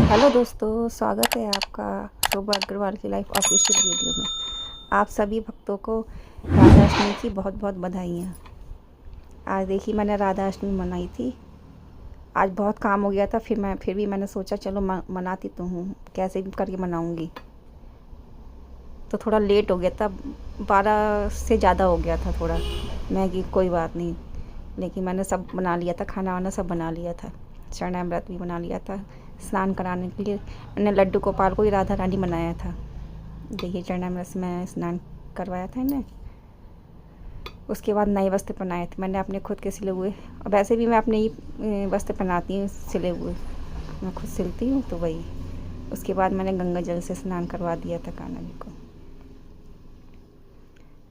Hello दोस्तों, स्वागत है आपका शोभा अग्रवाल की लाइफ ऑफिशियल वीडियो में। आप सभी भक्तों को राधाअष्टमी की बहुत बहुत बधाइयाँ। आज देखिए, मैंने राधाअष्टमी मनाई थी। आज बहुत काम हो गया था, फिर भी मैंने सोचा चलो मनाती तो हूँ, कैसे भी करके मनाऊँगी। तो थोड़ा लेट हो गया था, 12 से ज़्यादा हो गया था थोड़ा। मैं कि कोई बात नहीं, लेकिन मैंने सब बना लिया था, खाना वाना सब बना लिया था। शरणामृत भी बना लिया था। स्नान कराने के लिए मैंने लड्डू गोपाल को ही राधा रानी बनाया था। देखिए, चरणामृत में स्नान करवाया था इन्हें। उसके बाद नए वस्त्र पहनाए थे मैंने अपने खुद के सिले हुए। और वैसे भी मैं अपने ही वस्त्र पहनाती हूँ सिले हुए, मैं खुद सिलती हूँ तो वही। उसके बाद मैंने गंगा जल से स्नान करवा दिया था कान्हा जी को।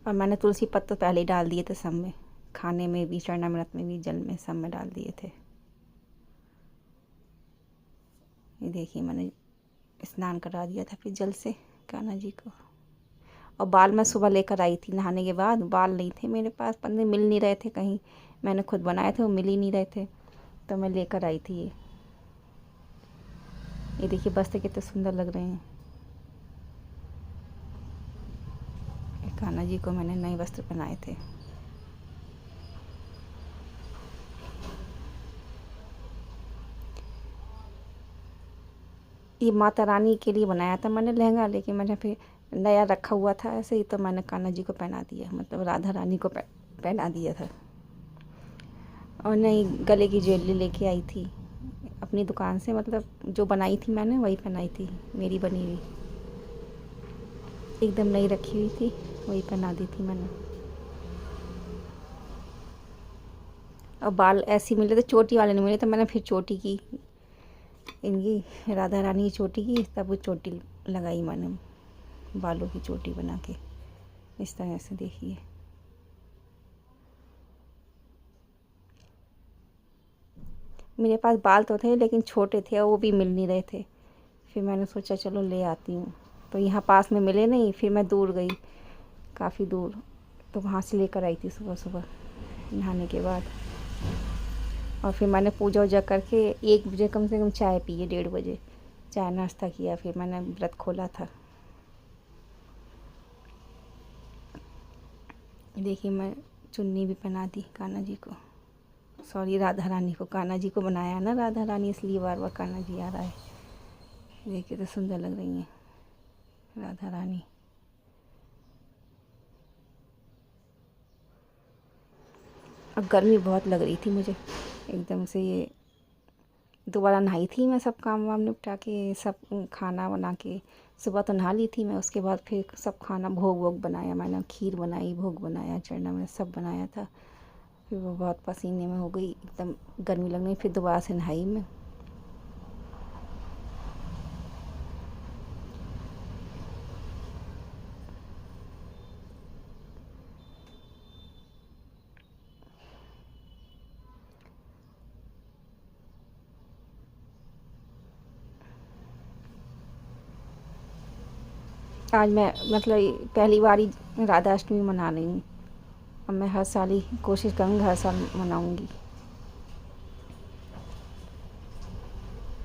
और मैंने तुलसी पत्ते पहले ही डाल दिए थे सब में, खाने में भी, चरणामृत में भी, जल में, सब में डाल दिए थे। ये देखिए, मैंने स्नान करा दिया था फिर जल से कान्हा जी को। और बाल मैं सुबह लेकर आई थी नहाने के बाद। बाल नहीं थे मेरे पास, पन्ने मिल नहीं रहे थे कहीं। मैंने खुद बनाए थे, वो मिल ही नहीं रहे थे, तो मैं लेकर आई थी ये देखिए, वस्त्र कितने सुंदर लग रहे हैं। कान्हा जी को मैंने नए वस्त्र पहनाए थे। ये माता रानी के लिए बनाया था मैंने लहंगा, लेकिन मैंने फिर नया रखा हुआ था ऐसे ही, तो मैंने कान्हा जी को पहना दिया, मतलब राधा रानी को पहना दिया था। और नई गले की ज्वेलरी लेके आई थी अपनी दुकान से, मतलब जो बनाई थी मैंने वही पहनाई थी, मेरी बनी हुई एकदम नई रखी हुई थी, वही पहना दी थी मैंने। और बाल ऐसे मिले थे, चोटी वाले नहीं मिले, तो मैंने फिर चोटी की, इनकी राधा रानी की चोटी की, तब वो चोटी लगाई मैंने, बालों की चोटी बना के इस तरह से। देखिए, मेरे पास बाल तो थे लेकिन छोटे थे और वो भी मिल नहीं रहे थे। फिर मैंने सोचा चलो ले आती हूँ, तो यहाँ पास में मिले नहीं, फिर मैं दूर गई, काफ़ी दूर, तो वहाँ से लेकर आई थी सुबह सुबह नहाने के बाद। और फिर मैंने पूजा वूजा करके 1 बजे कम से कम चाय पिए, 1:30 बजे चाय नाश्ता किया, फिर मैंने व्रत खोला था। देखिए, मैं चुन्नी भी पहना दी कान्हा जी को, सॉरी राधा रानी को। कान्हा जी को बनाया ना राधा रानी, इसलिए बार बार कान्हा जी आ रहा है। देखिए तो सुंदर लग रही हैं राधा रानी। और गर्मी बहुत लग रही थी मुझे एकदम से। ये दोबारा नहाई थी मैं, सब काम वाम निपटा के, सब खाना बना के। सुबह तो नहा ली थी मैं, उसके बाद फिर सब खाना भोग वोग बनाया मैंने, खीर बनाई, भोग बनाया, चढ़ना में सब बनाया था। फिर वो बहुत पसीने में हो गई, एकदम गर्मी लगने, फिर दोबारा से नहाई मैं। आज मैं मतलब पहली बार ही राधा अष्टमी मना रही हूँ। अब मैं हर साल ही कोशिश करूँगी, हर साल मनाऊँगी।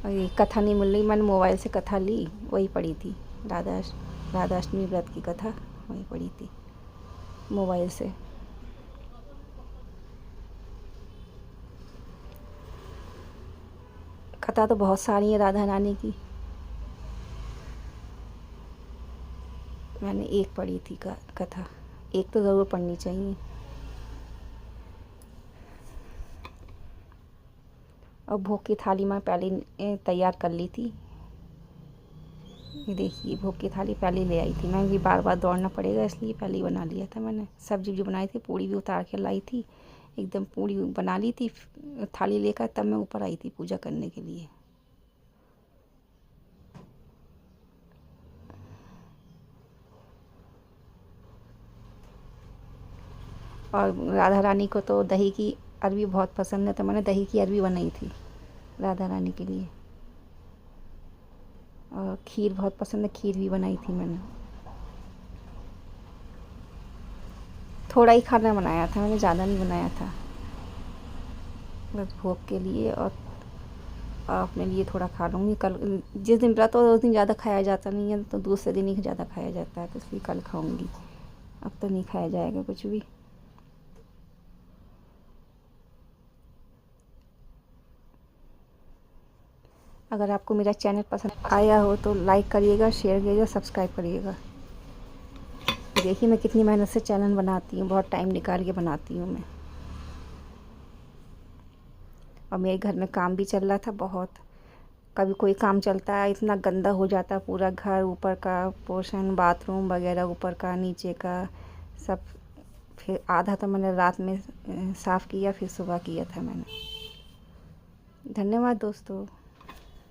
और ये कथा नहीं मिल रही, मैंने मोबाइल से कथा ली, वही पढ़ी थी, राधा अष्टमी व्रत की कथा वही पढ़ी थी मोबाइल से। कथा तो बहुत सारी है राधा रानी की, मैंने एक पढ़ी थी कथा, एक तो ज़रूर पढ़नी चाहिए। और भोग की थाली मैं पहले तैयार कर ली थी। ये देखिए, भोग की थाली पहले ले आई थी मैं, भी बार बार दौड़ना पड़ेगा इसलिए पहले ही बना लिया था मैंने। सब्जी जो बनाई थी, पूड़ी भी उतार के लाई थी, एकदम पूड़ी बना ली थी, थाली लेकर तब मैं ऊपर आई थी पूजा करने के लिए। और राधा रानी को तो दही की अरबी बहुत पसंद है, तो मैंने दही की अरबी बनाई थी राधा रानी के लिए। और खीर बहुत पसंद है, खीर भी बनाई थी मैंने। थोड़ा ही खाना बनाया था मैंने, ज़्यादा नहीं बनाया था, बस भोग के लिए। और अपने लिए थोड़ा खा लूँगी। कल जिस दिन व्रत हो उस दिन ज़्यादा खाया जाता नहीं है, तो दूसरे दिन ही ज़्यादा खाया जाता है, तो इसलिए कल खाऊँगी। अब तो नहीं खाया जाएगा कुछ भी। अगर आपको मेरा चैनल पसंद आया हो तो लाइक करिएगा, शेयर करिएगा, सब्सक्राइब करिएगा। देखिए मैं कितनी मेहनत से चैनल बनाती हूँ, बहुत टाइम निकाल के बनाती हूँ मैं। और मेरे घर में काम भी चल रहा था बहुत। कभी कोई काम चलता है, इतना गंदा हो जाता है पूरा घर, ऊपर का पोर्शन, बाथरूम वगैरह, ऊपर का नीचे का सब। फिर आधा तो मैंने रात में साफ़ किया, फिर सुबह किया था मैंने। धन्यवाद दोस्तों।